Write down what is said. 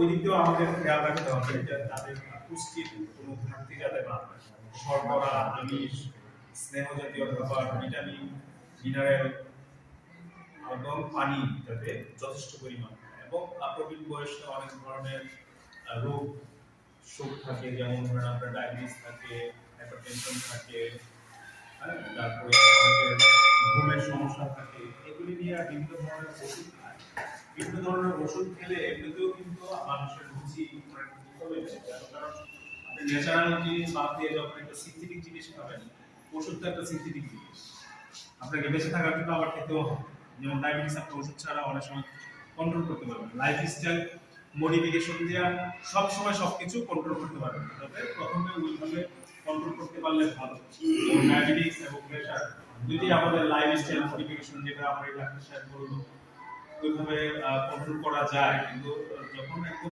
ওই দিক দিয়েও আমাদের খেয়াল রাখতে হবে যে তাদের পুষ্টির কোনো ঘাটতি যাতে না হয়। শর্করা, আমিষ, স্নেহ জাতীয় খাবার, ভিটামিন, মিনারেল এবং পানি যাতে যথেষ্ট পরিমাণ হয়। এবং প্রবীণ বয়সে অনেক ধরনের রোগ শোক থাকে, যেমন ধরেন আপনার ডায়াবেটিস থাকে, হাইপারটেনশন থাকে, হ্যাঁ, তারপরে আমাদের ঘুমের সমস্যা থাকে, এগুলি নিয়ে বিভিন্ন ধরনের ওষুধ খায়। বিভিন্ন ধরনের ওষুধ খেলে এমনিতেও কিন্তু মানুষের রুচি কমে যায়। কারণ আপনি ন্যাচারাল জিনিস বাদ দিয়ে যখন একটা সিনথেটিক জিনিস খাবেন, ওষুধ তো একটা সিনথেটিক জিনিস, আপনাকে বেঁচে থাকার জন্য আবার খেতেও হবে। যেমন ডায়াবেটিস আপনি ওষুধ ছাড়া অনেক সময় কন্ট্রোল করতে পারবেন, লাইফস্টাইল মডিফিকেশন দিয়ে সব সময় সবকিছু কন্ট্রোল করতে পারবেন, তবে প্রথমে ওইভাবে কন্ট্রোল করতে পারলে ভালো। যেমন ডায়াবেটিস এবং প্রেশার যদি আমাদের লাইফস্টাইল মডিফিকেশন, যেটা আমার ডাক্তার সাহেব বললো, ওইভাবে কন্ট্রোল করা যায়, কিন্তু যখন একদম